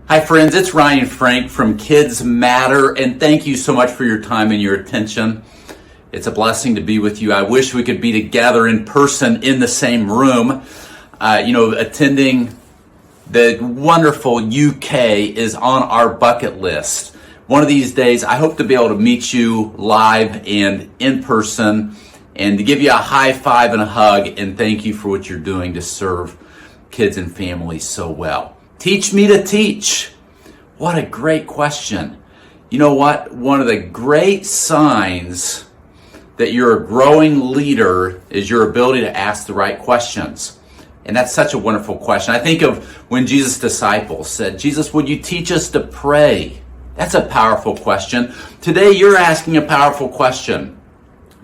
Hi friends, it's Ryan Frank from Kidz Matter, and thank you so much for your time and your attention. It's a blessing to be with you. I wish we could be together in person in the same room. Attending the wonderful UK is on our bucket list. One of these days, I hope to be able to meet you live and in person and to give you a high five and a hug and thank you for what you're doing to serve kids and families so well. Teach me to teach. What a great question. You know what? One of the great signs that you're a growing leader is your ability to ask the right questions. And that's such a wonderful question. I think of when Jesus' disciples said, Jesus, would you teach us to pray? That's a powerful question. Today you're asking a powerful question.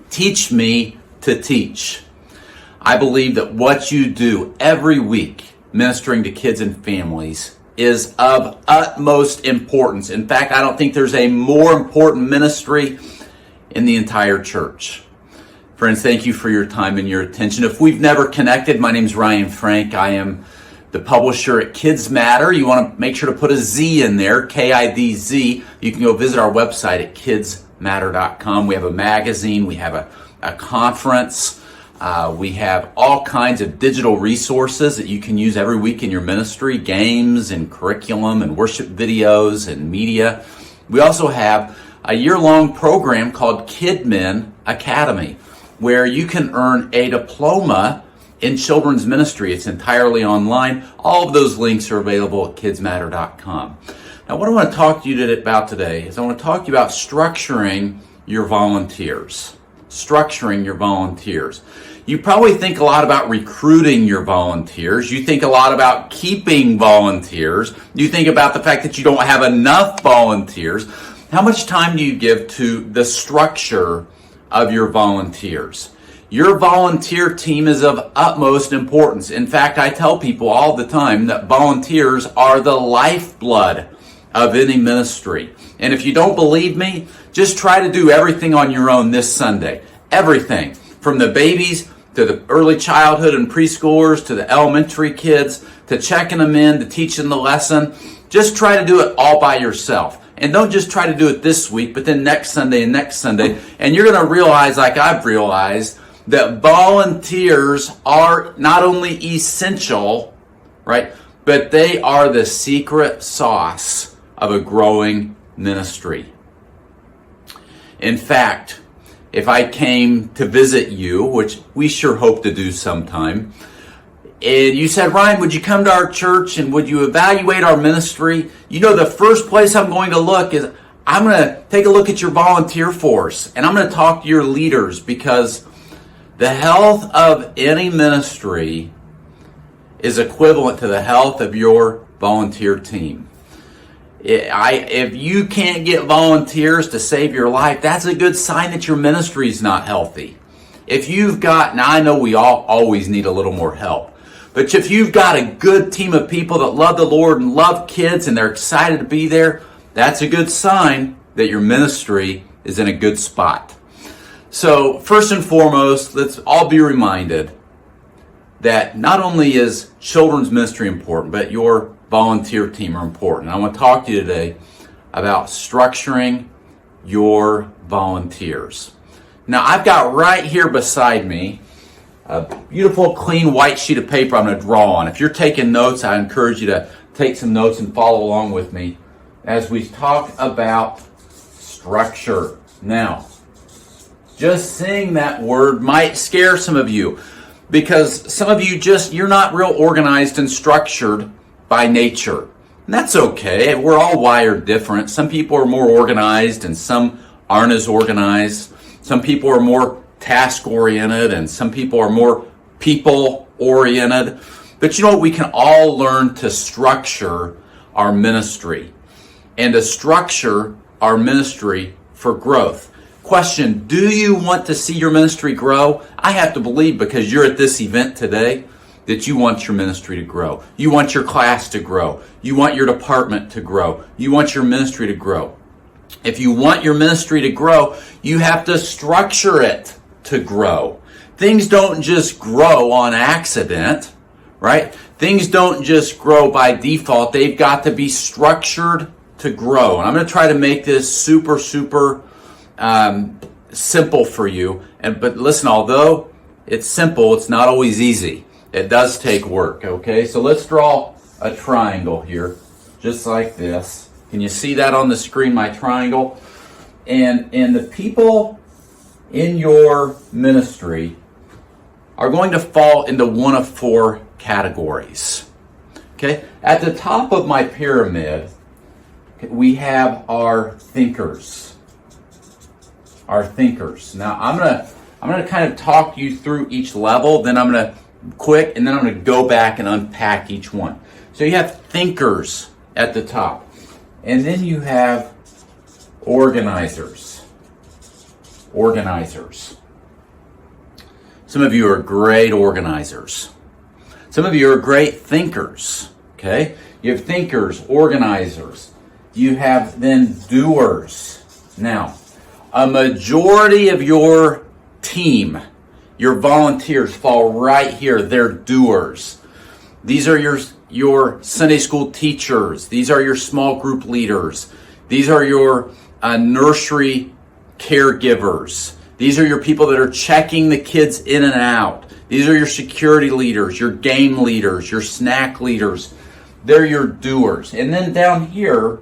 Teach me to teach. I believe that what you do every week ministering to kids and families is of utmost importance. In fact, I don't think there's a more important ministry in the entire church. Friends, thank you for your time and your attention. If we've never connected, my name's Ryan Frank. I am the publisher at Kidz Matter. You want to make sure to put a Z in there, Kidz. You can go visit our website at KidzMatter.com. We have a magazine. We have a conference. We have all kinds of digital resources that you can use every week in your ministry, games and curriculum and worship videos and media. We also have a year-long program called KidMin Academy, where you can earn a diploma in children's ministry. It's entirely online. All of those links are available at KidzMatter.com. Now, what I want to talk to you about today is I want to talk to you about structuring your volunteers. Structuring your volunteers. You probably think a lot about recruiting your volunteers. You think a lot about keeping volunteers. You think about the fact that you don't have enough volunteers. How much time do you give to the structure of your volunteers? Your volunteer team is of utmost importance. In fact, I tell people all the time that volunteers are the lifeblood of any ministry. And if you don't believe me, just try to do everything on your own this Sunday. Everything. From the babies to the early childhood and preschoolers to the elementary kids to checking them in to teaching the lesson. Just try to do it all by yourself. And don't just try to do it this week, but then next Sunday and next Sunday. And you're going to realize, like I've realized, that volunteers are not only essential, right, but they are the secret sauce of a growing ministry. In fact, if I came to visit you, which we sure hope to do sometime, and you said, Ryan, would you come to our church and would you evaluate our ministry? You know, the first place I'm going to look is I'm going to take a look at your volunteer force and I'm going to talk to your leaders, because the health of any ministry is equivalent to the health of your volunteer team. If you can't get volunteers to save your life, that's a good sign that your ministry is not healthy. If you've got, now I know we all always need a little more help, but if you've got a good team of people that love the Lord and love kids and they're excited to be there, that's a good sign that your ministry is in a good spot. So first and foremost, let's all be reminded that not only is children's ministry important, but your volunteer team are important. I want to talk to you today about structuring your volunteers. Now, I've got right here beside me a beautiful, clean, white sheet of paper I'm going to draw on. If you're taking notes, I encourage you to take some notes and follow along with me as we talk about structure. Now, just saying that word might scare some of you, because some of you you're not real organized and structured by nature. And that's okay. We're all wired different. Some people are more organized and some aren't as organized. Some people are more task-oriented and some people are more people-oriented. But you know what? We can all learn to structure our ministry and to structure our ministry for growth. Question, do you want to see your ministry grow? I have to believe, because you're at this event today, that you want your ministry to grow. You want your class to grow. You want your department to grow. You want your ministry to grow. If you want your ministry to grow, you have to structure it to grow. Things don't just grow on accident, right? Things don't just grow by default. They've got to be structured to grow. And I'm going to try to make this super simple for you. But listen, although it's simple, it's not always easy. It does take work, okay? So let's draw a triangle here, just like this. Can you see that on the screen, my triangle? And the people in your ministry are going to fall into one of four categories, okay? At the top of my pyramid, we have our thinkers. Our thinkers. Now, I'm gonna kind of talk you through each level, then I'm gonna quick, and then I'm going to go back and unpack each one. So you have thinkers at the top, and then you have organizers. Organizers. Some of you are great organizers. Some of you are great thinkers. Okay? You have thinkers, organizers. You have then doers. Now, a majority of your team, your volunteers, fall right here. They're doers. These are your Sunday school teachers. These are your small group leaders. These are your nursery caregivers. These are your people that are checking the kids in and out. These are your security leaders, your game leaders, your snack leaders. They're your doers. And then down here,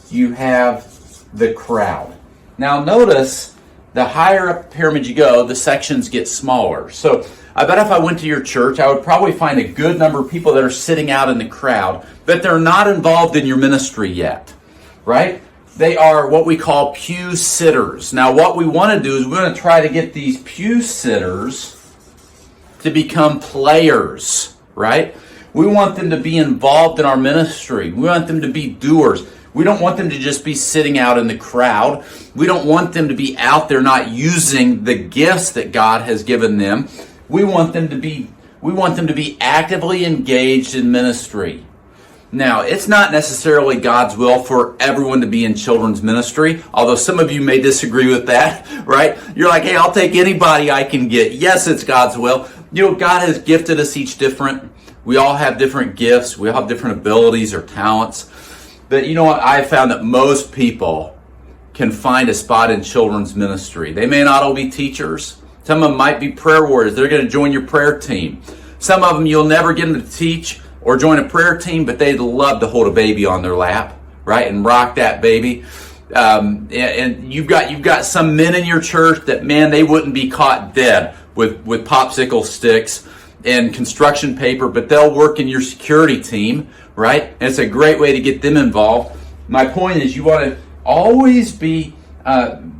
you have the crowd. Now notice, the higher up the pyramid you go, the sections get smaller. So I bet if I went to your church, I would probably find a good number of people that are sitting out in the crowd, but they're not involved in your ministry yet, right? They are what we call pew sitters. Now what we want to do is we're going to try to get these pew sitters to become players, right? We want them to be involved in our ministry. We want them to be doers. We don't want them to just be sitting out in the crowd. We don't want them to be out there not using the gifts that God has given them. We want them to be actively engaged in ministry. Now, it's not necessarily God's will for everyone to be in children's ministry, although some of you may disagree with that, right? You're like, hey, I'll take anybody I can get. Yes, it's God's will. You know, God has gifted us each different. We all have different gifts. We all have different abilities or talents. But you know what? I've found that most people can find a spot in children's ministry. They may not all be teachers. Some of them might be prayer warriors. They're going to join your prayer team. Some of them you'll never get them to teach or join a prayer team, but they'd love to hold a baby on their lap, right, and rock that baby. And you've got some men in your church that, man, they wouldn't be caught dead with popsicle sticks and construction paper, but they'll work in your security team, right? And it's a great way to get them involved. My point is, you want to always be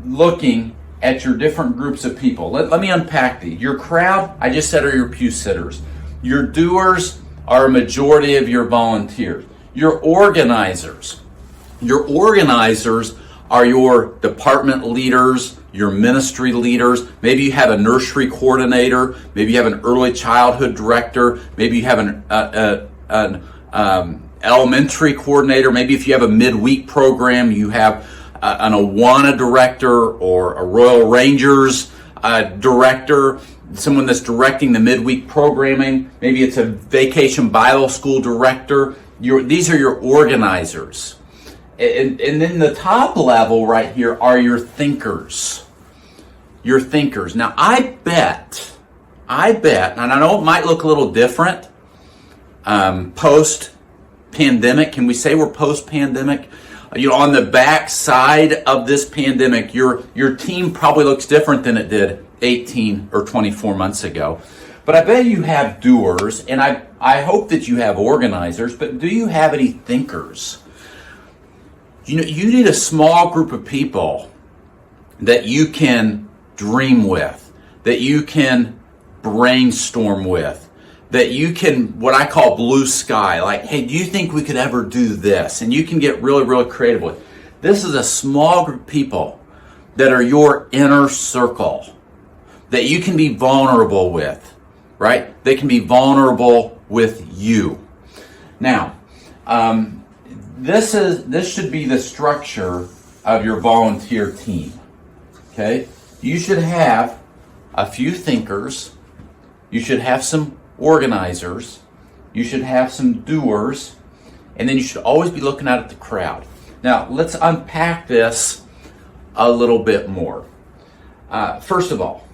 looking at your different groups of people. Let me unpack these. Your crowd, I just said, are your pew sitters. Your doers are a majority of your volunteers. Your organizers. Your organizers are your department leaders, your ministry leaders. Maybe you have a nursery coordinator. Maybe you have an early childhood director. Maybe you have an elementary coordinator. Maybe if you have a midweek program, you have an Awana director or a Royal Rangers director, someone that's directing the midweek programming. Maybe it's a vacation Bible school director. These are your organizers. And then the top level right here are your thinkers. Your thinkers. Now, I bet, and I know it might look a little different post-pandemic. Can we say we're post-pandemic? You know, on the back side of this pandemic, your team probably looks different than it did 18 or 24 months ago. But I bet you have doers, and I hope that you have organizers, but do you have any thinkers? You know, you need a small group of people that you can dream with, that you can brainstorm with, that you can, what I call blue sky, like, hey, do you think we could ever do this? And you can get really, really creative with. This is a small group of people that are your inner circle, that you can be vulnerable with, right? They can be vulnerable with you. Now, this should be the structure of your volunteer team, okay? You should have a few thinkers, you should have some organizers, you should have some doers, and then you should always be looking out at the crowd. Now, let's unpack this a little bit more. First of all,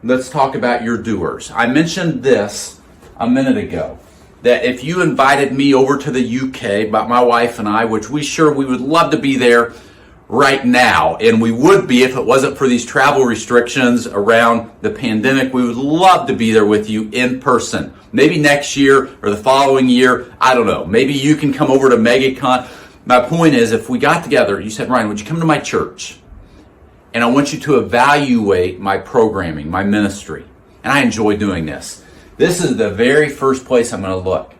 let's talk about your doers. I mentioned this a minute ago, that if you invited me over to the UK, my wife and I, which we would love to be there right now, and we would be if it wasn't for these travel restrictions around the pandemic. We would love to be there with you in person. Maybe next year or the following year, I don't know. Maybe you can come over to MegaCon. My point is, if we got together, you said, Ryan, would you come to my church? And I want you to evaluate my programming, my ministry. And I enjoy doing this. This is the very first place I'm going to look.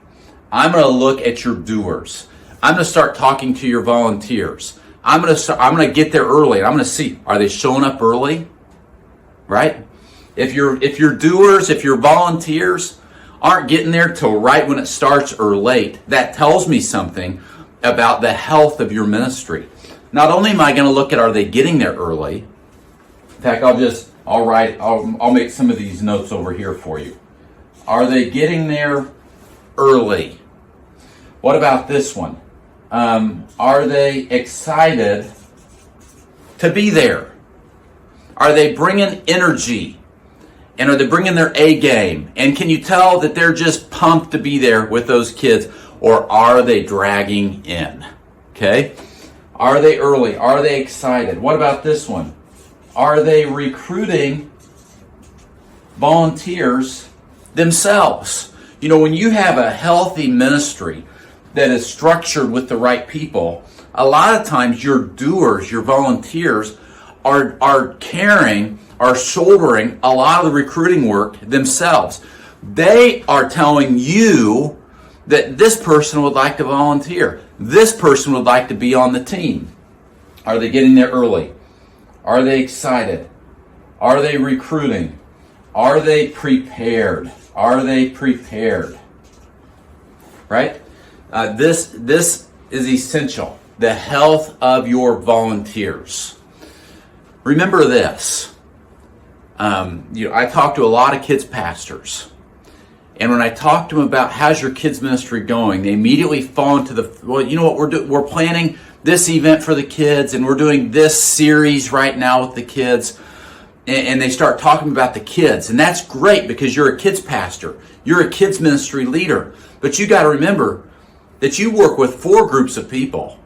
I'm going to look at your doers. I'm going to start talking to your volunteers. I'm going to get there early, and I'm going to see, are they showing up early? Right? If your doers, if your volunteers aren't getting there till right when it starts or late, that tells me something about the health of your ministry. Not only am I going to look at, are they getting there early? In fact, I'll make some of these notes over here for you. Are they getting there early? What about this one? Are they excited to be there? Are they bringing energy? And are they bringing their A game? And can you tell that they're just pumped to be there with those kids? Or are they dragging in? Okay? Are they early? Are they excited? What about this one? Are they recruiting volunteers themselves? You know, when you have a healthy ministry that is structured with the right people, a lot of times your doers, your volunteers, are shouldering a lot of the recruiting work themselves. They are telling you that this person would like to volunteer. This person would like to be on the team. Are they getting there early? Are they excited? Are they recruiting? Are they prepared? Are they prepared? Right? This is essential. The health of your volunteers. Remember this. I talk to a lot of kids pastors. And when I talk to them about how's your kids ministry going, they immediately fall into well, you know what, we're planning this event for the kids, and we're doing this series right now with the kids. And they start talking about the kids. And that's great because you're a kids pastor. You're a kids ministry leader. But you got to remember that you work with 4 groups of people.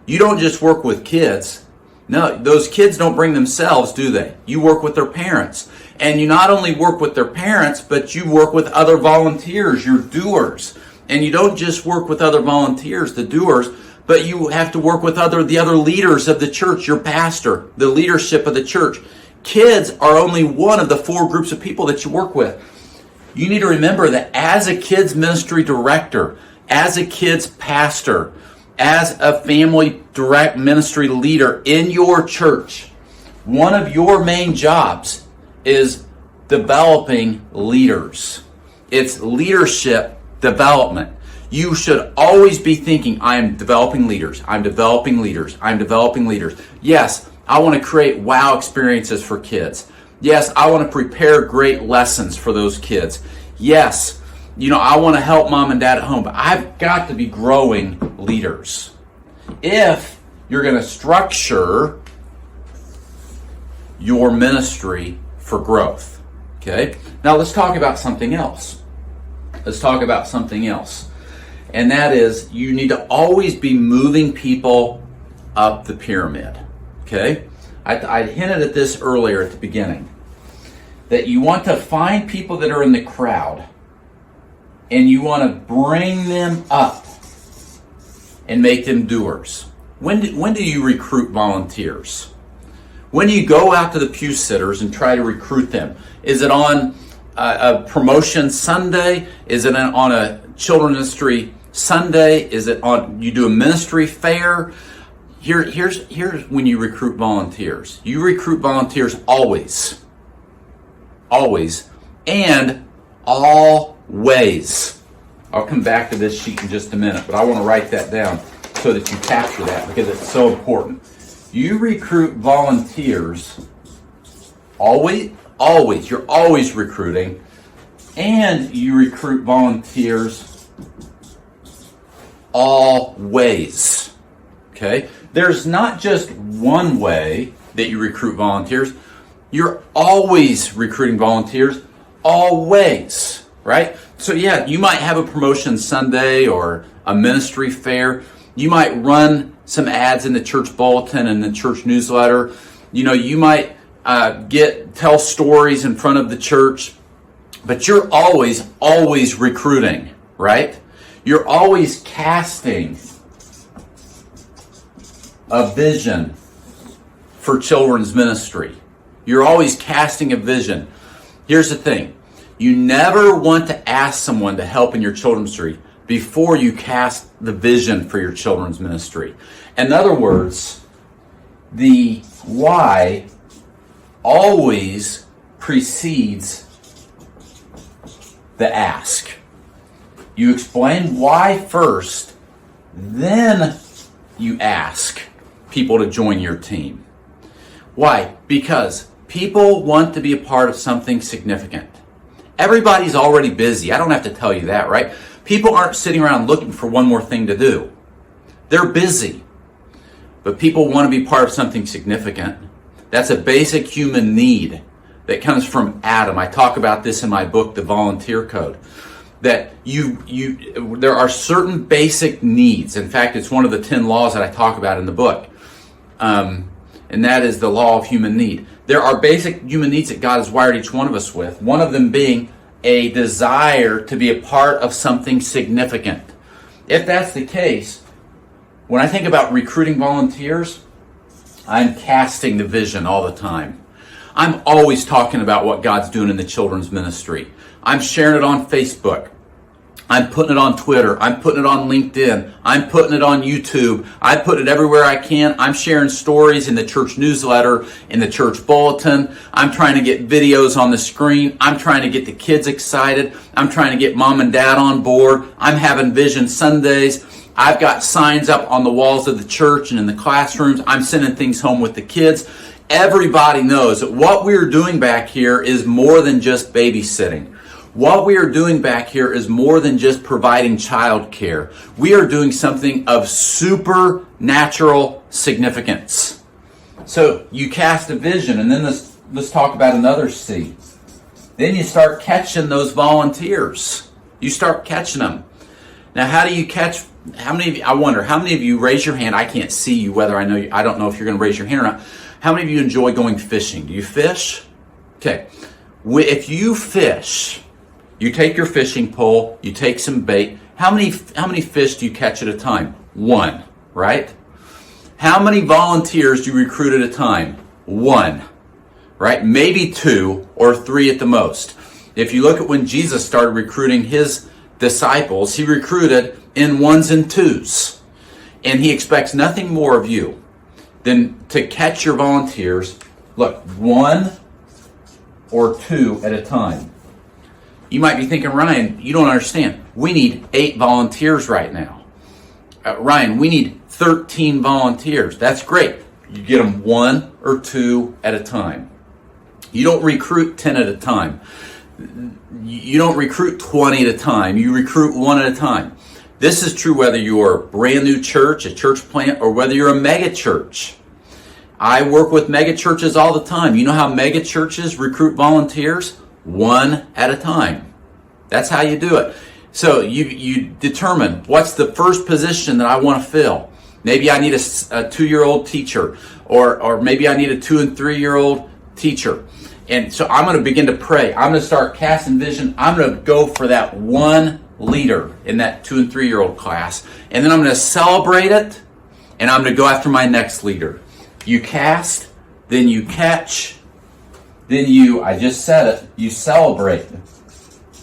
You don't just work with kids. No, those kids don't bring themselves, do they? You work with their parents. And you not only work with their parents, but you work with other volunteers, your doers. And you don't just work with other volunteers, the doers, but you have to work with the other leaders of the church, your pastor, the leadership of the church. Kids are only one of the 4 groups of people that you work with. You need to remember that as a kids ministry director, as a kids pastor, as a family direct ministry leader in your church, one of your main jobs is developing leaders. It's leadership development. You should always be thinking, I am developing leaders. I'm developing leaders. I'm developing leaders. Yes, I want to create wow experiences for kids. Yes, I want to prepare great lessons for those kids. Yes, I want to help mom and dad at home, but I've got to be growing leaders. If you're going to structure your ministry for growth. Okay? Now let's talk about something else. And that is, you need to always be moving people up the pyramid. Okay? I hinted at this earlier at the beginning. That you want to find people that are in the crowd and you want to bring them up and make them doers. When do you recruit volunteers? When do you go out to the pew sitters and try to recruit them? Is it on a promotion Sunday? Is it on a children's ministry Sunday? Is it on, you do a ministry fair? Here's when you recruit volunteers. You recruit volunteers always, and always. I'll come back to this sheet in just a minute, but I want to write that down so that you capture that because it's so important. You recruit volunteers always. You're always recruiting, and you recruit volunteers always. Okay? There's not just one way that you recruit volunteers. You're always recruiting volunteers, always, right? So yeah, you might have a promotion Sunday or a ministry fair. You might run some ads in the church bulletin and the church newsletter. You might tell stories in front of the church, but you're always recruiting, right? You're always casting a vision for children's ministry. You're always casting a vision. Here's the thing. You never want to ask someone to help in your children's ministry before you cast the vision for your children's ministry. In other words, the why always precedes the ask. You explain why first, then you ask people to join your team. Why? Because people want to be a part of something significant. Everybody's already busy. I don't have to tell you that, right? People aren't sitting around looking for one more thing to do. They're busy. But people want to be part of something significant. That's a basic human need that comes from Adam. I talk about this in my book, The Volunteer Code. That there are certain basic needs. In fact, it's one of the 10 laws that I talk about in the book. And that is the law of human need. There are basic human needs that God has wired each one of us with. One of them being a desire to be a part of something significant. If that's the case, when I think about recruiting volunteers, I'm casting the vision all the time. I'm always talking about what God's doing in the children's ministry. I'm sharing it on Facebook. I'm putting it on Twitter. I'm putting it on LinkedIn. I'm putting it on YouTube. I put it everywhere I can. I'm sharing stories in the church newsletter, in the church bulletin. I'm trying to get videos on the screen. I'm trying to get the kids excited. I'm trying to get mom and dad on board. I'm having Vision Sundays. I've got signs up on the walls of the church and in the classrooms. I'm sending things home with the kids. Everybody knows that what we're doing back here is more than just babysitting. What we are doing back here is more than just providing child care. We are doing something of supernatural significance. So you cast a vision, and then let's talk about another C. Then you start catching those volunteers. You start catching them. Now, how do you catch? How many of you? I wonder how many of you raise your hand. I can't see you. Whether I know you, I don't know if you're going to raise your hand or not. How many of you enjoy going fishing? Do you fish? Okay. If you fish, you take your fishing pole, you take some bait. How many fish do you catch at a time? One, right? How many volunteers do you recruit at a time? One, right? Maybe two or three at the most. If you look at when Jesus started recruiting his disciples, he recruited in ones and twos. And he expects nothing more of you than to catch your volunteers, look, one or two at a time. You might be thinking, Ryan, you don't understand. We need 8 volunteers right now. Ryan, we need 13 volunteers. That's great. You get them 1 or 2 at a time. You don't recruit 10 at a time. You don't recruit 20 at a time. You recruit 1 at a time. This is true whether you're a brand new church, a church plant, or whether you're a mega church. I work with mega churches all the time. You know how mega churches recruit volunteers? 1 at a time. That's how you do it. So you determine what's the first position that I want to fill. Maybe I need a 2-year-old teacher, or maybe I need a 2 and 3-year-old teacher. And so I'm going to begin to pray. I'm going to start casting vision. I'm going to go for that one leader in that 2 and 3-year-old class. And then I'm going to celebrate it, and I'm going to go after my next leader. You cast, then you catch, then I just said it, you celebrate.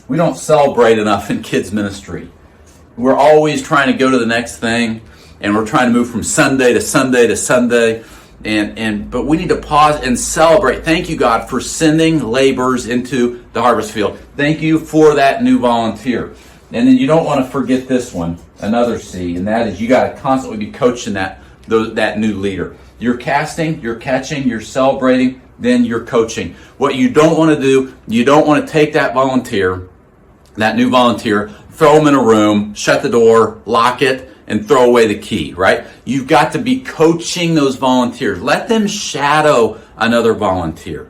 We don't celebrate enough in kids ministry. We're always trying to go to the next thing, and we're trying to move from Sunday to Sunday to Sunday. But we need to pause and celebrate. Thank you, God, for sending laborers into the harvest field. Thank you for that new volunteer. And then you don't want to forget this one, another C, and that is you got to constantly be coaching that new leader. You're casting, you're catching, you're celebrating, then you're coaching. What you don't want to do, you don't want to take that volunteer, that new volunteer, throw them in a room, shut the door, lock it, and throw away the key, right? You've got to be coaching those volunteers. Let them shadow another volunteer.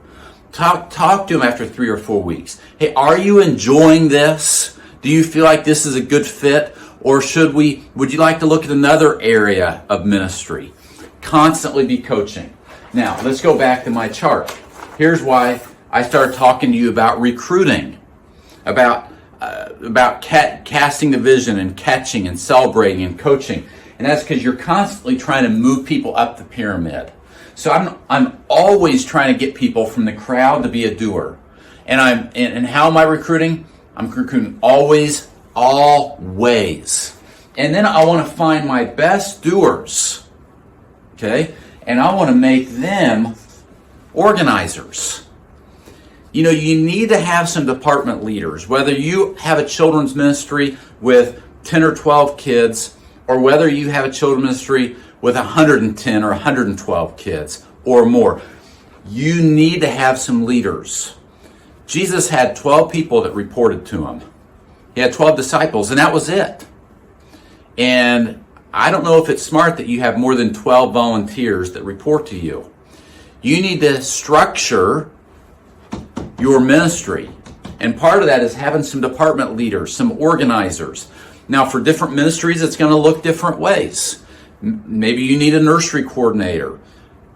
Talk to them after 3 or 4 weeks. Hey, are you enjoying this? Do you feel like this is a good fit? Or would you like to look at another area of ministry? Constantly be coaching. Now, let's go back to my chart. Here's why I started talking to you about recruiting, about casting the vision and catching and celebrating and coaching. And that's because you're constantly trying to move people up the pyramid. So I'm always trying to get people from the crowd to be a doer. And how am I recruiting? I'm recruiting always. And then I want to find my best doers. Okay? And I want to make them organizers. You know, you need to have some department leaders, whether you have a children's ministry with 10 or 12 kids, or whether you have a children's ministry with 110 or 112 kids or more. You need to have some leaders. Jesus had 12 people that reported to him. He had 12 disciples, and that was it. And I don't know if it's smart that you have more than 12 volunteers that report to you. You need to structure your ministry. And part of that is having some department leaders, some organizers. Now, for different ministries, it's going to look different ways. Maybe you need a nursery coordinator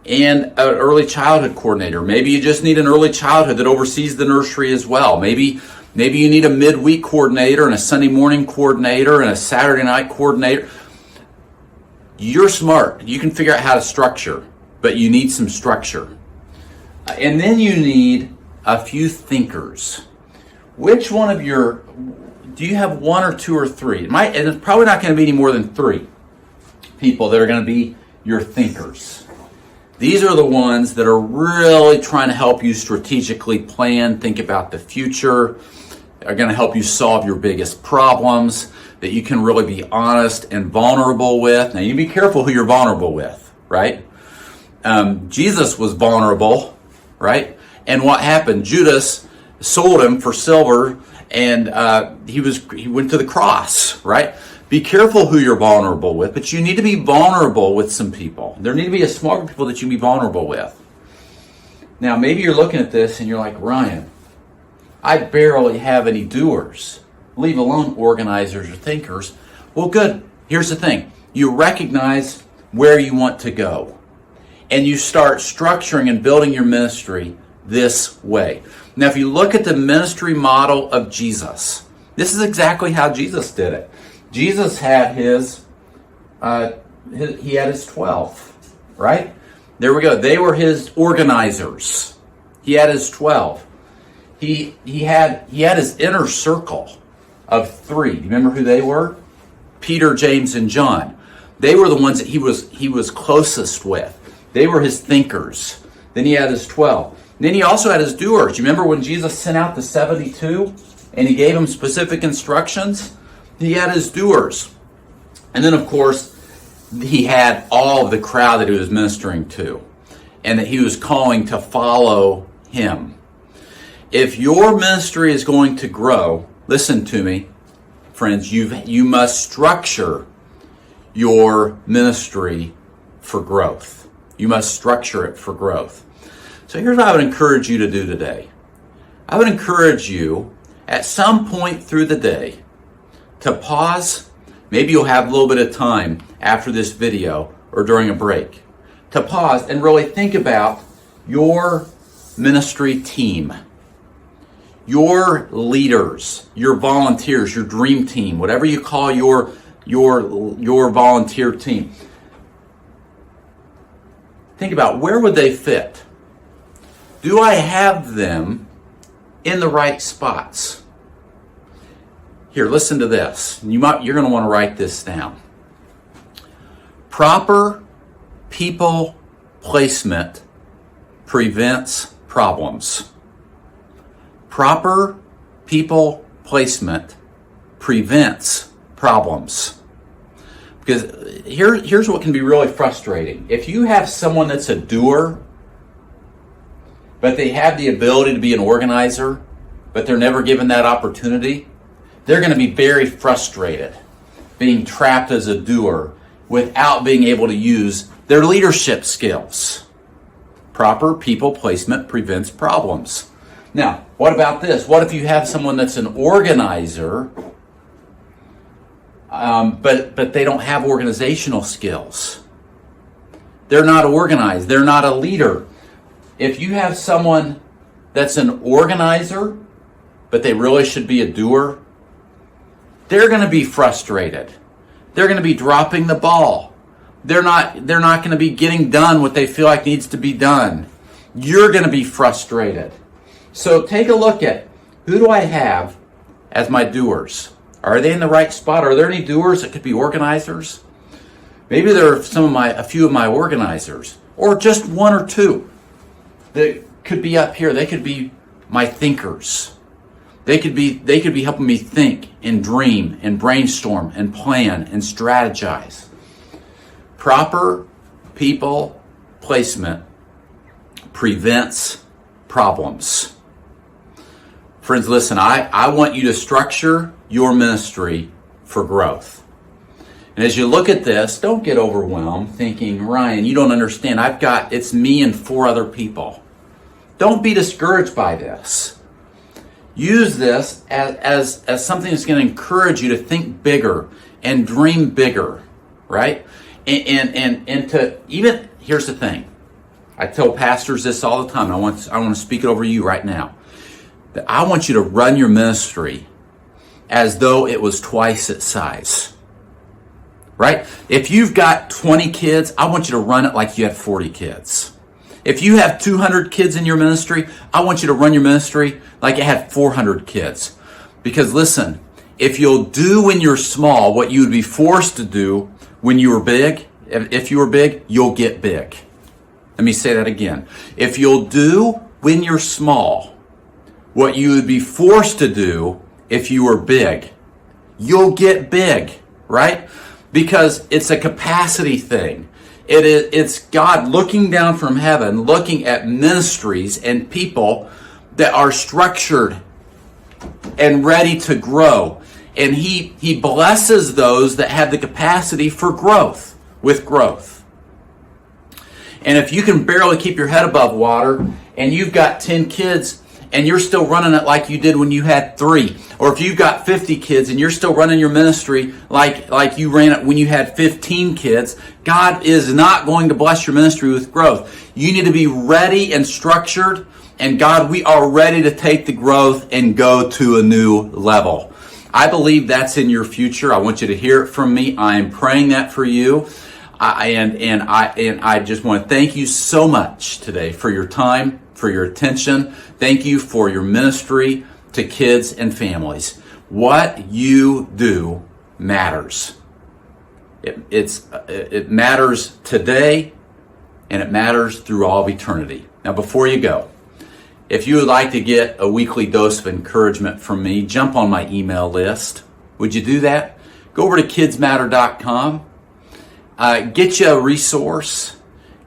and an early childhood coordinator. Maybe you just need an early childhood that oversees the nursery as well. Maybe you need a midweek coordinator and a Sunday morning coordinator and a Saturday night coordinator. You're smart. You can figure out how to structure, but you need some structure. And then you need a few thinkers. Which one of do you have 1 or 2 or 3? And it's probably not going to be any more than 3 people that are going to be your thinkers. These are the ones that are really trying to help you strategically plan, think about the future, are going to help you solve your biggest problems, that you can really be honest and vulnerable with. Now, you be careful who you're vulnerable with, right? Jesus was vulnerable, right? And what happened? Judas sold him for silver, and he went to the cross, right? Be careful who you're vulnerable with, but you need to be vulnerable with some people. There need to be a small group of people that you can be vulnerable with. Now, maybe you're looking at this and you're like, Ryan, I barely have any doers, leave alone organizers or thinkers. Well, good. Here's the thing. You recognize where you want to go, and you start structuring and building your ministry this way. Now, if you look at the ministry model of Jesus, this is exactly how Jesus did it. Jesus had his 12, right? There we go. They were his organizers. He had his 12. He had his inner circle of 3. Do you remember who they were? Peter, James, and John. They were the ones that he was closest with. They were his thinkers. Then he had his 12. Then he also had his doers. You remember when Jesus sent out the 72 and he gave them specific instructions? He had his doers. And then, of course, he had all of the crowd that he was ministering to and that he was calling to follow him. If your ministry is going to grow, listen to me, friends, you must structure your ministry for growth. You must structure it for growth. So here's what I would encourage you to do today. I would encourage you at some point through the day to pause. Maybe you'll have a little bit of time after this video or during a break to pause and really think about your ministry team, your leaders, your volunteers, your dream team, whatever you call your volunteer team. Think about, where would they fit? Do I have them in the right spots? Here, listen to this. You're going to want to write this down. Proper people placement prevents problems. Proper people placement prevents problems. Because here's what can be really frustrating. If you have someone that's a doer, but they have the ability to be an organizer, but they're never given that opportunity, they're going to be very frustrated being trapped as a doer without being able to use their leadership skills. Proper people placement prevents problems. Now, what about this? What if you have someone that's an organizer, but they don't have organizational skills? They're not organized. They're not a leader. If you have someone that's an organizer, but they really should be a doer, they're going to be frustrated. They're going to be dropping the ball. They're not going to be getting done what they feel like needs to be done. You're going to be frustrated. So take a look at, who do I have as my doers? Are they in the right spot? Are there any doers that could be organizers? Maybe there are a few of my organizers, or just one or two that could be up here. They could be my thinkers. They could be helping me think and dream and brainstorm and plan and strategize. Proper people placement prevents problems. Friends, listen, I want you to structure your ministry for growth. And as you look at this, don't get overwhelmed thinking, Ryan, you don't understand. It's me and 4 other people. Don't be discouraged by this. Use this as something that's going to encourage you to think bigger and dream bigger, right? And to even, here's the thing. I tell pastors this all the time. I want to speak it over you right now. That I want you to run your ministry as though it was twice its size, right? If you've got 20 kids, I want you to run it like you have 40 kids. If you have 200 kids in your ministry, I want you to run your ministry like it had 400 kids. Because listen, if you'll do when you're small what you would be forced to do when you were big, if you were big, you'll get big. Let me say that again. If you'll do when you're small what you would be forced to do if you were big, you'll get big, right? Because it's a capacity thing. It's God looking down from heaven, looking at ministries and people that are structured and ready to grow. And he blesses those that have the capacity for growth, with growth. And if you can barely keep your head above water and you've got 10 kids and you're still running it like you did when you had 3, or if you've got 50 kids and you're still running your ministry like you ran it when you had 15 kids, God is not going to bless your ministry with growth. You need to be ready and structured, and God, we are ready to take the growth and go to a new level. I believe that's in your future. I want you to hear it from me. I am praying that for you. I just want to thank you so much today for your time, for your attention. Thank you for your ministry to kids and families. What you do matters. It matters today, and it matters through all of eternity. Now, before you go, if you would like to get a weekly dose of encouragement from me, jump on my email list. Would you do that? Go over to KidzMatter.com. Get you a resource.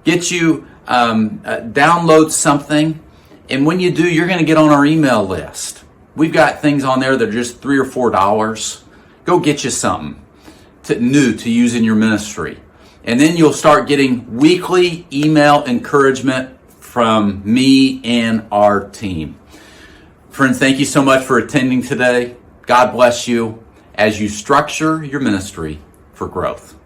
Get you download something. And when you do, you're going to get on our email list. We've got things on there that are just $3 or $4. Go get you something new to use in your ministry. And then you'll start getting weekly email encouragement from me and our team. Friends, thank you so much for attending today. God bless you as you structure your ministry for growth.